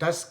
10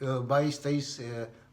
22-23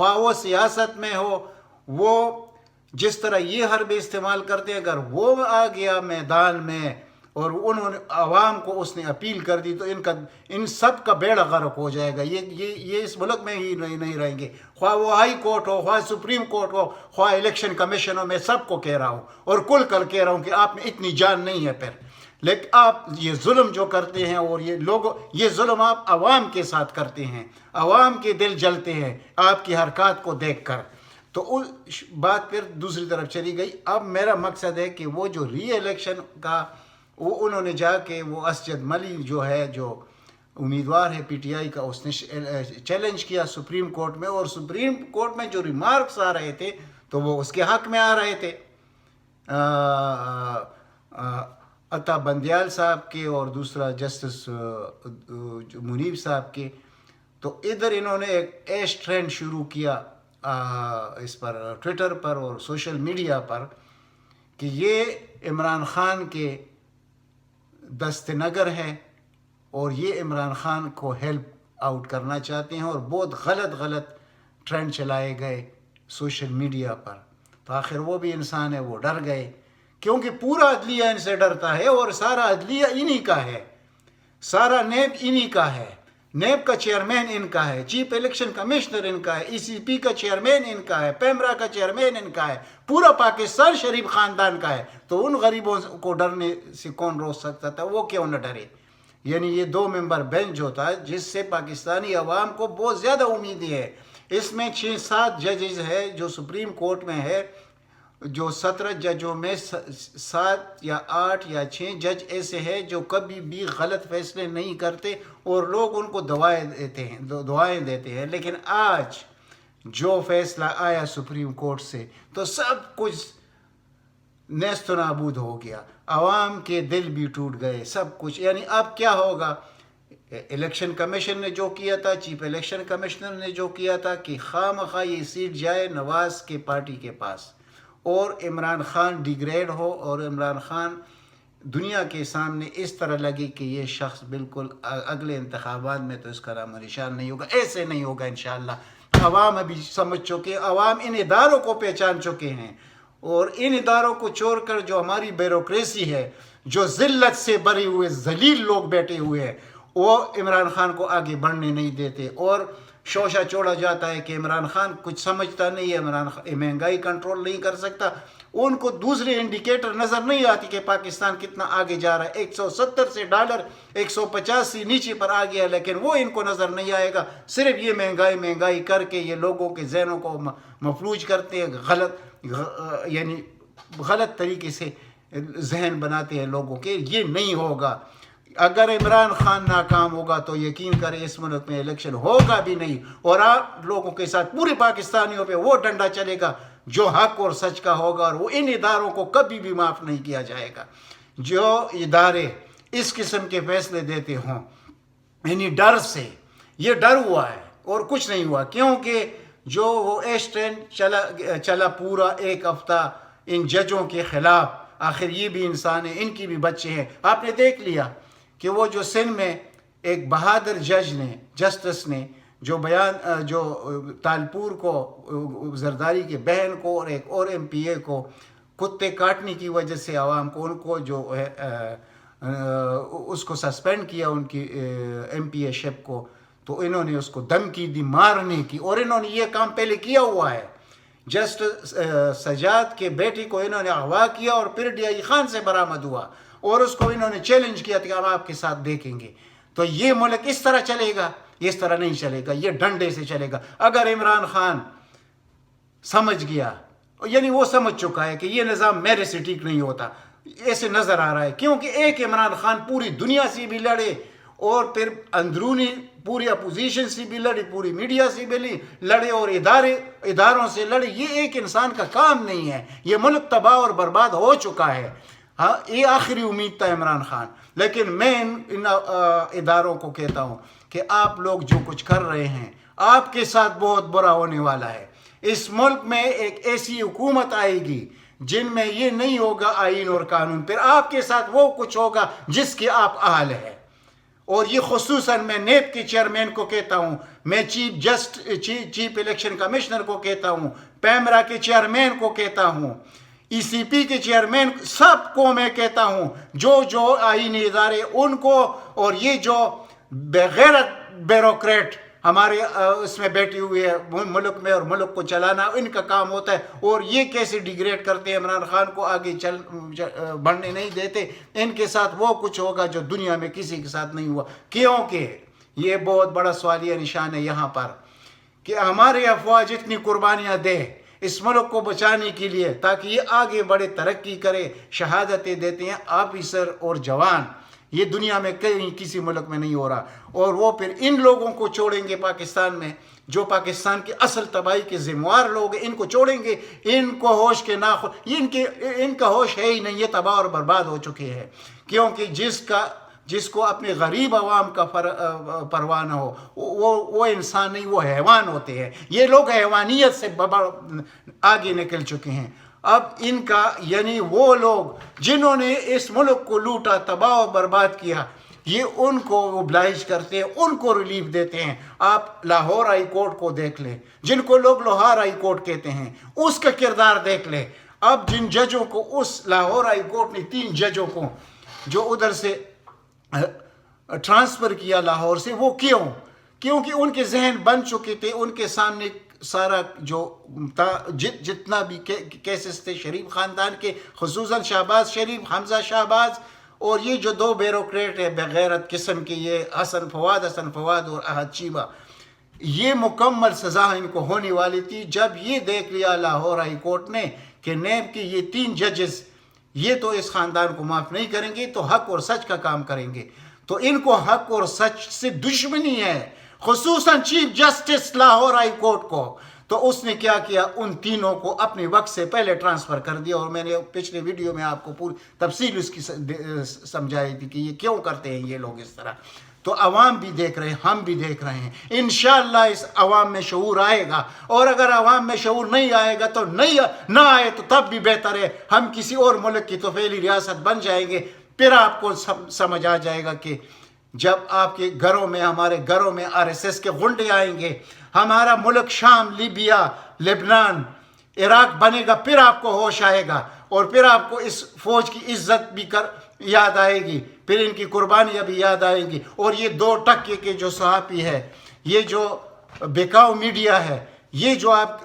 خواہ وہ سیاست میں ہو، وہ جس طرح یہ حرب استعمال کرتے ہیں، اگر وہ آ گیا میدان میں اور انہوں نے عوام کو اس نے اپیل کر دی تو ان سب کا بیڑا غرق ہو جائے گا. یہ اس ملک میں ہی نہیں رہیں گے، خواہ وہ ہائی کورٹ ہو، خواہ سپریم کورٹ ہو، خواہ الیکشن کمیشن ہو. میں سب کو کہہ رہا ہوں اور کل کر کہہ رہا ہوں کہ آپ میں اتنی جان نہیں ہے پھر. لیکن آپ یہ ظلم جو کرتے ہیں اور یہ ظلم آپ عوام کے ساتھ کرتے ہیں، عوام کے دل جلتے ہیں آپ کی حرکات کو دیکھ کر. تو بات پھر دوسری طرف چلی گئی. اب میرا مقصد ہے کہ وہ جو ری الیکشن کا وہ انہوں نے جا کے وہ اسجد ملی جو ہے، جو امیدوار ہے پی ٹی آئی کا، اس نے چیلنج کیا سپریم کورٹ میں، اور سپریم کورٹ میں جو ریمارکس آ رہے تھے تو وہ اس کے حق میں آ رہے تھے، عطا بندیال صاحب کے اور دوسرا جسٹس منیب صاحب کے. تو ادھر انہوں نے ایک ایش ٹرینڈ شروع کیا اس پر ٹویٹر پر اور سوشل میڈیا پر کہ یہ عمران خان کے دست نگر ہے اور یہ عمران خان کو ہیلپ آؤٹ کرنا چاہتے ہیں، اور بہت غلط ٹرینڈ چلائے گئے سوشل میڈیا پر. تو آخر وہ بھی انسان ہے، وہ ڈر گئے کیونکہ پورا عدلیہ ان سے ڈرتا ہے اور سارا عدلیہ انہی کا ہے، سارا نیب انہی کا ہے، نیب کا چیئرمین ان کا ہے، چیف الیکشن کمشنر ان کا ہے، ای سی پی کا چیئرمین ان کا ہے، پیمرا کا چیئرمین ان کا ہے، پورا پاکستان شریف خاندان کا ہے. تو ان غریبوں کو ڈرنے سے کون روک سکتا تھا؟ وہ کیوں نہ ڈرے؟ یعنی یہ 2 ممبر بینچ ہوتا ہے جس سے پاکستانی عوام کو بہت زیادہ امیدیں ہے. اس میں 6-7 ججز ہے جو سپریم کورٹ میں ہے، جو 17 ججوں میں 7 یا 8 یا 6 جج ایسے ہیں جو کبھی بھی غلط فیصلے نہیں کرتے اور لوگ ان کو دعائیں دیتے ہیں. لیکن آج جو فیصلہ آیا سپریم کورٹ سے تو سب کچھ نیست و نابود ہو گیا، عوام کے دل بھی ٹوٹ گئے، سب کچھ. یعنی اب کیا ہوگا؟ الیکشن کمیشن نے جو کیا تھا، چیف الیکشن کمشنر نے جو کیا تھا کہ خواہ مخواہ یہ سیٹ جائے نواز کے پارٹی کے پاس اور عمران خان ڈیگریڈ ہو اور عمران خان دنیا کے سامنے اس طرح لگے کہ یہ شخص بالکل اگلے انتخابات میں تو اس کا نام و نشان نہیں ہوگا. ایسے نہیں ہوگا انشاءاللہ. عوام ابھی سمجھ چکے، عوام ان اداروں کو پہچان چکے ہیں، اور ان اداروں کو چھوڑ کر جو ہماری بیوروکریسی ہے، جو ذلت سے بھرے ہوئے ذلیل لوگ بیٹھے ہوئے ہیں، وہ عمران خان کو آگے بڑھنے نہیں دیتے. اور شوشہ چھوڑا جاتا ہے کہ عمران خان کچھ سمجھتا نہیں ہے، عمران خان مہنگائی کنٹرول نہیں کر سکتا. ان کو دوسرے انڈیکیٹر نظر نہیں آتی کہ پاکستان کتنا آگے جا رہا ہے. 170 سے ڈالر 150 سے نیچے پر آ گیا، لیکن وہ ان کو نظر نہیں آئے گا. صرف یہ مہنگائی کر کے یہ لوگوں کے ذہنوں کو مفلوج کرتے ہیں، یعنی غلط طریقے سے ذہن بناتے ہیں لوگوں کے. یہ نہیں ہوگا. اگر عمران خان ناکام ہوگا تو یقین کریں اس ملک میں الیکشن ہوگا بھی نہیں، اور آپ لوگوں کے ساتھ پورے پاکستانیوں پہ وہ ڈنڈا چلے گا جو حق اور سچ کا ہوگا، اور وہ ان اداروں کو کبھی بھی معاف نہیں کیا جائے گا. جو ادارے اس قسم کے فیصلے دیتے ہوں، یعنی ڈر سے، یہ ڈر ہوا ہے اور کچھ نہیں ہوا. کیونکہ جو وہ ایش ٹرینڈ چلا پورا 1 ہفتہ ان ججوں کے خلاف، آخر یہ بھی انسان ہیں، ان کی بھی بچے ہیں. آپ نے دیکھ لیا کہ وہ جو سندھ میں ایک بہادر جسٹس نے جو تالپور کو، زرداری کے بہن کو اور ایک اور ایم پی اے کو کتے کاٹنے کی وجہ سے عوام کو، ان کو جو ہے اس کو سسپینڈ کیا، ان کی ایم پی اے شپ کو. تو انہوں نے اس کو دھمکی دی مارنے کی، اور انہوں نے یہ کام پہلے کیا ہوا ہے. جسٹس سجاد کے بیٹی کو انہوں نے اغوا کیا اور پھر ڈی آئی خان سے برآمد ہوا، اور اس کو انہوں نے چیلنج کیا کہ ہم آپ کے ساتھ دیکھیں گے. تو یہ ملک اس طرح چلے گا؟ اس طرح نہیں چلے گا، یہ ڈنڈے سے چلے گا. اگر عمران خان سمجھ گیا، یعنی وہ سمجھ چکا ہے کہ یہ نظام میرے سے ٹھیک نہیں ہوتا، ایسے نظر آ رہا ہے، کیونکہ ایک عمران خان پوری دنیا سے بھی لڑے اور پھر اندرونی پوری اپوزیشن سے بھی لڑے، پوری میڈیا سے بھی لڑے اور اداروں سے لڑے. یہ ایک انسان کا کام نہیں ہے. یہ ملک تباہ اور برباد ہو چکا ہے. ہاں، یہ آخری امید تھا عمران خان. لیکن میں ان اداروں کو کہتا ہوں کہ آپ لوگ جو کچھ کر رہے ہیں، آپ کے ساتھ بہت برا ہونے والا ہے. اس ملک میں ایک ایسی حکومت آئے گی جن میں یہ نہیں ہوگا آئین اور قانون، پھر آپ کے ساتھ وہ کچھ ہوگا جس کے آپ اہل ہیں. اور یہ خصوصاً میں نیب کے چیئرمین کو کہتا ہوں، میں چیف الیکشن کمشنر کو کہتا ہوں، پیمرا کے چیئرمین کو کہتا ہوں، ای سی پی کے چیئرمین، سب کو میں کہتا ہوں جو آئینی ادارے ان کو، اور یہ جو بغیرت بیوروکریٹ ہمارے اس میں بیٹھی ہوئی ہے ملک میں، اور ملک کو چلانا ان کا کام ہوتا ہے، اور یہ کیسے ڈیگریڈ کرتے ہیں عمران خان کو، آگے بڑھنے نہیں دیتے، ان کے ساتھ وہ کچھ ہوگا جو دنیا میں کسی کے ساتھ نہیں ہوا. کیونکہ یہ بہت بڑا سوالیہ نشان ہے یہاں پر کہ ہماری افواج اتنی قربانیاں دے اس ملک کو بچانے کے لیے تاکہ یہ آگے بڑے، ترقی کرے، شہادتیں دیتے ہیں آفیسر اور جوان. یہ دنیا میں کہیں کسی ملک میں نہیں ہو رہا. اور وہ پھر ان لوگوں کو چھوڑیں گے پاکستان میں جو پاکستان کی اصل تباہی کے ذمہ وار لوگ ہیں، ان کو چھوڑیں گے. ان کو ہوش کے ان کا ہوش ہے ہی نہیں، یہ تباہ اور برباد ہو چکے ہیں. کیونکہ جس کو اپنے غریب عوام کا پرواہ نہ ہو وہ انسان نہیں، وہ حیوان ہوتے ہیں. یہ لوگ حیوانیت سے آگے نکل چکے ہیں. اب ان کا یعنی وہ لوگ جنہوں نے اس ملک کو لوٹا، تباہ و برباد کیا، یہ ان کو اوبلائج کرتے ہیں، ان کو ریلیف دیتے ہیں. آپ لاہور ہائی کورٹ کو دیکھ لیں، جن کو لوگ لوہار ہائی کورٹ کہتے ہیں، اس کا کردار دیکھ لیں. اب جن ججوں کو اس لاہور ہائی کورٹ نے 3 ججوں کو جو ادھر سے ٹرانسفر کیا لاہور سے، وہ کیونکہ ان کے ذہن بن چکے تھے، ان کے سامنے سارا جو جتنا بھی کیسز تھے شریف خاندان کے، خصوصاً شہباز شریف، حمزہ شہباز، اور یہ جو 2 بیوروکریٹ ہیں بغیرت قسم کے، یہ حسن فواد اور احد چیبہ، یہ مکمل سزا ان کو ہونے والی تھی. جب یہ دیکھ لیا لاہور ہائی کورٹ نے کہ نیب کے یہ 3 ججز یہ تو اس خاندان کو معاف نہیں کریں گے، تو حق اور سچ کا کام کریں گے. تو ان کو حق اور سچ سے دشمنی ہے، خصوصاً chief justice Lahore high court کو. تو اس نے کیا ان تینوں کو اپنے وقت سے پہلے ٹرانسفر کر دیا. اور میں نے پچھلے ویڈیو میں آپ کو پوری تفصیل اس کی سمجھائی تھی کہ یہ کیوں کرتے ہیں یہ لوگ اس طرح. تو عوام بھی دیکھ رہے ہیں، ہم بھی دیکھ رہے ہیں. انشاءاللہ اس عوام میں شعور آئے گا، اور اگر عوام میں شعور نہیں آئے گا تو نہ آئے تو تب بھی بہتر ہے. ہم کسی اور ملک کی طفیلی ریاست بن جائیں گے. پھر آپ کو سمجھ آ جائے گا کہ جب آپ کے گھروں میں، ہمارے گھروں میں RSS کے غنڈے آئیں گے، ہمارا ملک شام، لیبیا، لبنان، عراق بنے گا، پھر آپ کو ہوش آئے گا. اور پھر آپ کو اس فوج کی عزت بھی یاد آئے گی، پھر ان کی قربانیاں بھی یاد آئیں گی. اور یہ 2 ٹکے کے جو صحافی ہے، یہ جو بکاؤ میڈیا ہے، یہ جو آپ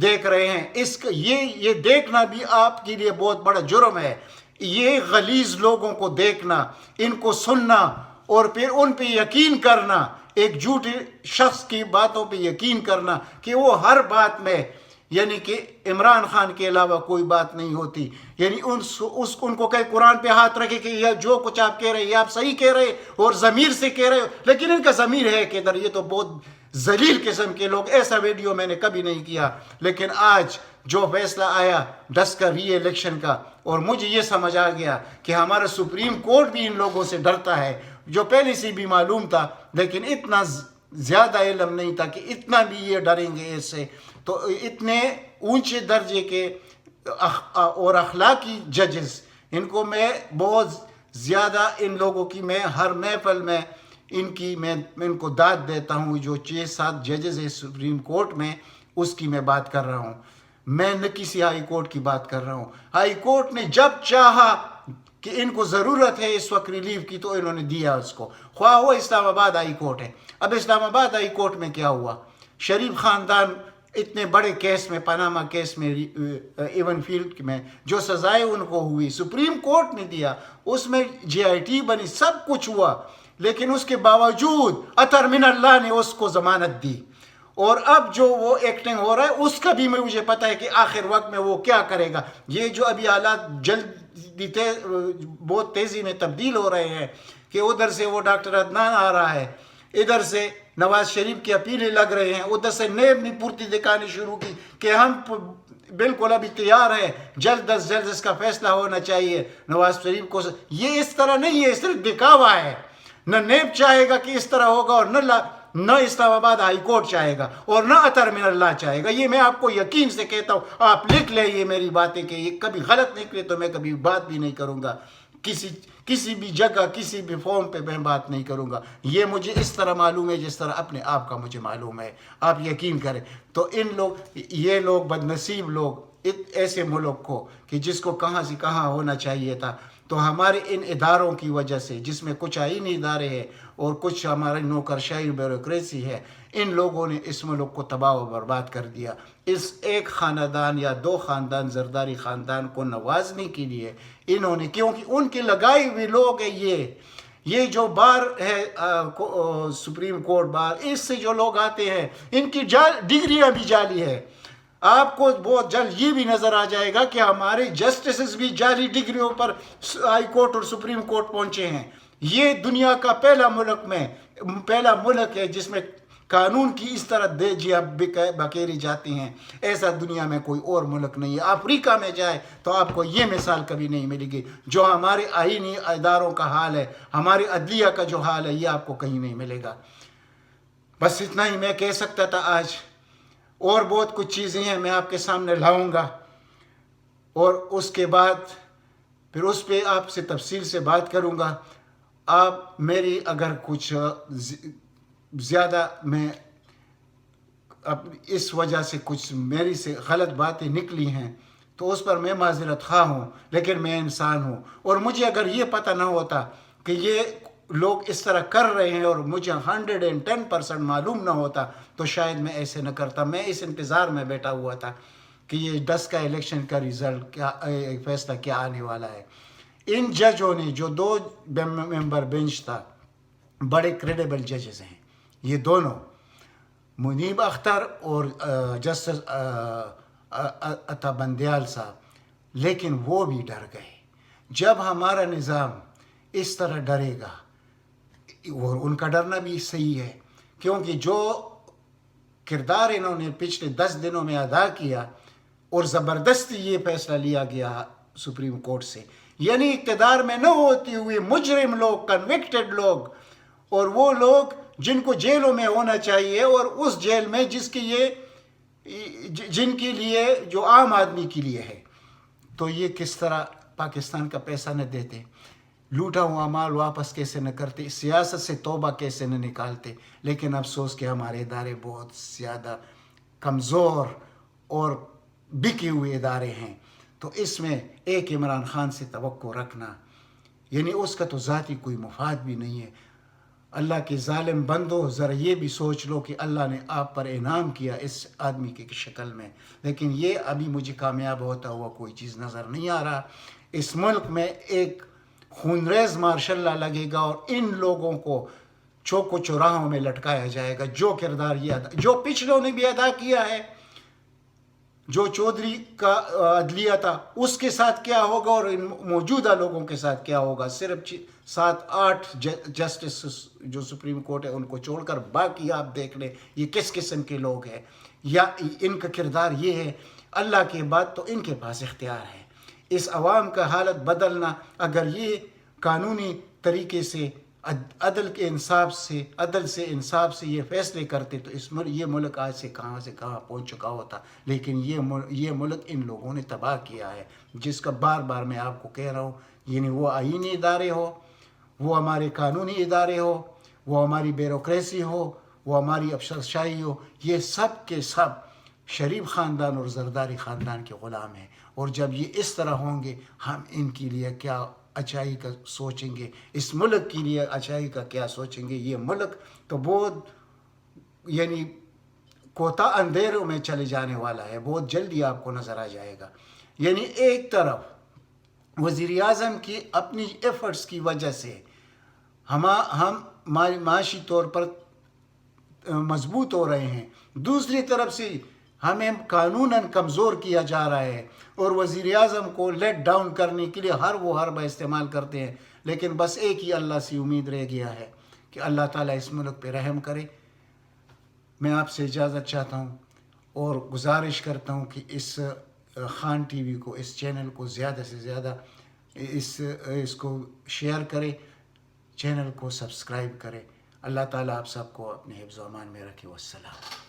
دیکھ رہے ہیں، یہ دیکھنا بھی آپ کے لیے بہت بڑا جرم ہے. یہ غلیظ لوگوں کو دیکھنا، ان کو سننا، اور پھر ان پہ یقین کرنا، ایک جھوٹے شخص کی باتوں پہ یقین کرنا کہ وہ ہر بات میں، یعنی کہ عمران خان کے علاوہ کوئی بات نہیں ہوتی. یعنی ان کو کہ قرآن پہ ہاتھ رکھے کہ یہ جو کچھ آپ کہہ رہے ہیں یہ آپ صحیح کہہ رہے اور ضمیر سے کہہ رہے ہو، لیکن ان کا ضمیر ہے کہ ادھر. یہ تو بہت ذلیل قسم کے لوگ. ایسا ویڈیو میں نے کبھی نہیں کیا. لیکن آج جو فیصلہ آیا 10 کا ری الیکشن کا، اور مجھے یہ سمجھ آ گیا کہ ہمارا سپریم کورٹ بھی ان لوگوں سے ڈرتا ہے، جو پہلے سے بھی معلوم تھا، لیکن اتنا زیادہ علم نہیں تھا کہ اتنا بھی یہ ڈریں گے اس سے. تو اتنے اونچے درجے کے اور اخلاقی ججز، ان کو میں بہت زیادہ، ان لوگوں کی میں ہر محفل میں میں ان کو داد دیتا ہوں. جو 6-7 ججز ہیں سپریم کورٹ میں، اس کی میں بات کر رہا ہوں. میں نہ کسی ہائی کورٹ کی بات کر رہا ہوں. ہائی کورٹ نے جب چاہا کہ ان کو ضرورت ہے اس وقت ریلیف کی تو انہوں نے دیا اس کو، خواہ وہ اسلام آباد ہائی کورٹ ہے. اب اسلام آباد ہائی کورٹ میں کیا ہوا؟ شریف خاندان اتنے بڑے کیس میں، پاناما کیس میں، ایون فیلڈ میں جو سزائیں ان کو ہوئی سپریم کورٹ نے دیا. اس میں GIT بنی، سب کچھ ہوا، لیکن اس کے باوجود اطہر من اللہ نے اس کو ضمانت دی. اور اب جو وہ ایکٹنگ ہو رہا ہے اس کا بھی مجھے پتا ہے کہ آخر وقت میں وہ کیا کرے گا. یہ جو ابھی حالات بہت تیزی میں تبدیل ہو رہے ہیں کہ ادھر سے وہ ڈاکٹر عدنان آ رہا ہے، ادھر سے نواز شریف کی اپیلیں لگ رہے ہیں، ادھر سے نیب نے پورتی دکھانی شروع کی کہ ہم بالکل ابھی تیار ہے، جلد از جلد اس کا فیصلہ ہونا چاہیے نواز شریف کو. یہ اس طرح نہیں ہے، صرف دکھاوا ہے. نہ نیب چاہے گا کہ اس طرح ہوگا، اور نہ اسلام آباد ہائی کورٹ چاہے گا، اور نہ اطہر من اللہ چاہے گا. یہ میں آپ کو یقین سے کہتا ہوں. آپ لکھ لیں یہ میری باتیں کہ یہ کبھی غلط نکلے تو میں کبھی بات بھی نہیں کروں گا کسی بھی جگہ کسی بھی فارم پہ میں بات نہیں کروں گا. یہ مجھے اس طرح معلوم ہے جس طرح اپنے آپ کا مجھے معلوم ہے. آپ یقین کریں. تو یہ لوگ بدنصیب لوگ ایسے ملک کو کہ جس کو کہاں سے کہاں ہونا چاہیے تھا، تو ہمارے ان اداروں کی وجہ سے، جس میں کچھ آئینی ادارے ہیں اور کچھ ہمارے نوکرشاہی بیوروکریسی ہے، ان لوگوں نے اس ملک کو تباہ و برباد کر دیا. اس ایک خاندان یا دو خاندان زرداری خاندان کو نوازنے کے لیے انہوں نے، کیونکہ ان کے لگائے ہوئے لوگ ہیں یہ جو بار ہے سپریم کورٹ بار، اس سے جو لوگ آتے ہیں ان کی ڈگریاں بھی جعلی ہے. آپ کو بہت جلد یہ بھی نظر آ جائے گا کہ ہمارے جسٹسز بھی جعلی ڈگریوں پر ہائی کورٹ اور سپریم کورٹ پہنچے ہیں. یہ دنیا کا پہلا ملک ہے جس میں قانون کی اس طرح دیجیاں بکیری جاتی ہیں. ایسا دنیا میں کوئی اور ملک نہیں ہے. افریقہ میں جائے تو آپ کو یہ مثال کبھی نہیں ملے گی. جو ہمارے آئینی اداروں کا حال ہے، ہمارے عدلیہ کا جو حال ہے، یہ آپ کو کہیں نہیں ملے گا. بس اتنا ہی میں کہہ سکتا تھا آج. اور بہت کچھ چیزیں ہیں میں آپ کے سامنے لاؤں گا، اور اس کے بعد پھر اس پہ آپ سے تفصیل سے بات کروں گا. آپ میری اگر کچھ زیادہ میں اس وجہ سے کچھ میری سے غلط باتیں نکلی ہیں تو اس پر میں معذرت خواہ ہوں، لیکن میں انسان ہوں. اور مجھے اگر یہ پتہ نہ ہوتا کہ یہ لوگ اس طرح کر رہے ہیں اور مجھے 110% معلوم نہ ہوتا تو شاید میں ایسے نہ کرتا. میں اس انتظار میں بیٹھا ہوا تھا کہ یہ 10 کا الیکشن کا رزلٹ کیا، فیصلہ کیا آنے والا ہے. ان ججوں نے جو 2 ممبر بینچ تھا، بڑے کریڈیبل ججز ہیں یہ دونوں، منیب اختر اور جسٹس عطا بندیال صاحب. لیکن وہ بھی ڈر گئے. جب ہمارا نظام اس طرح ڈرے گا، اور ان کا ڈرنا بھی صحیح ہے، کیونکہ جو کردار انہوں نے پچھلے 10 دنوں میں ادا کیا اور زبردستی یہ فیصلہ لیا گیا سپریم کورٹ سے، یعنی اقتدار میں نہ ہوتے ہوئے مجرم لوگ، کنوکٹڈ لوگ، اور وہ لوگ جن کو جیلوں میں ہونا چاہیے، اور اس جیل میں جن کے لیے جو عام آدمی کے لیے ہے، تو یہ کس طرح پاکستان کا پیسہ نہ دیتے، لوٹا ہوا مال واپس کیسے نہ کرتے، سیاست سے توبہ کیسے نہ نکالتے. لیکن افسوس کہ ہمارے ادارے بہت زیادہ کمزور اور بکے ہوئے ادارے ہیں. تو اس میں ایک عمران خان سے توقع رکھنا، یعنی اس کا تو ذاتی کوئی مفاد بھی نہیں ہے. اللہ کے ظالم بندو، ذرا یہ بھی سوچ لو کہ اللہ نے آپ پر انعام کیا اس آدمی کی شکل میں، لیکن یہ ابھی مجھے کامیاب ہوتا ہوا کوئی چیز نظر نہیں آ رہا. اس ملک میں ایک خونریز مارشل لا لگے گا اور ان لوگوں کو چوکو چوراہوں میں لٹکایا جائے گا. جو کردار جو پچھلوں نے بھی ادا کیا ہے، جو چودھری کا عدلیہ تھا اس کے ساتھ کیا ہوگا اور ان موجودہ لوگوں کے ساتھ کیا ہوگا. صرف 7-8 جسٹس جو سپریم کورٹ ہے ان کو چھوڑ کر باقی آپ دیکھ لیں یہ کس قسم کے لوگ ہیں، یا ان کا کردار یہ ہے. اللہ کے بعد تو ان کے پاس اختیار ہے. اس عوام کا حالت بدلنا، اگر یہ قانونی طریقے سے عدل سے انصاف سے یہ فیصلے کرتے تو یہ ملک آج سے کہاں پہنچ چکا ہوتا. لیکن یہ ملک ان لوگوں نے تباہ کیا ہے، جس کا بار بار میں آپ کو کہہ رہا ہوں. یعنی وہ آئینی ادارے ہو، وہ ہمارے قانونی ادارے ہو، وہ ہماری بیوروکریسی ہو، وہ ہماری افسرشاہی ہو، یہ سب کے سب شریف خاندان اور زرداری خاندان کے غلام ہیں. اور جب یہ اس طرح ہوں گے، ہم ان کے لیے کیا اچھائی کا سوچیں گے، اس ملک کے لیے اچھائی کا کیا سوچیں گے. یہ ملک تو بہت یعنی کوتا اندھیروں میں چلے جانے والا ہے، بہت جلدی آپ کو نظر آ جائے گا. یعنی ایک طرف وزیر اعظم کی اپنی ایفرٹس کی وجہ سے ہم معاشی طور پر مضبوط ہو رہے ہیں، دوسری طرف سے ہمیں قانوناً کمزور کیا جا رہا ہے، اور وزیر اعظم کو لیٹ ڈاؤن کرنے کے لیے ہر وہ حربہ استعمال کرتے ہیں. لیکن بس ایک ہی اللہ سے امید رہ گیا ہے کہ اللہ تعالیٰ اس ملک پہ رحم کرے. میں آپ سے اجازت چاہتا ہوں اور گزارش کرتا ہوں کہ اس خان ٹی وی کو، اس چینل کو زیادہ سے زیادہ اس کو شیئر کرے، چینل کو سبسکرائب کرے. اللہ تعالیٰ آپ سب کو اپنے حفظ و امان میں رکھے. والسلام.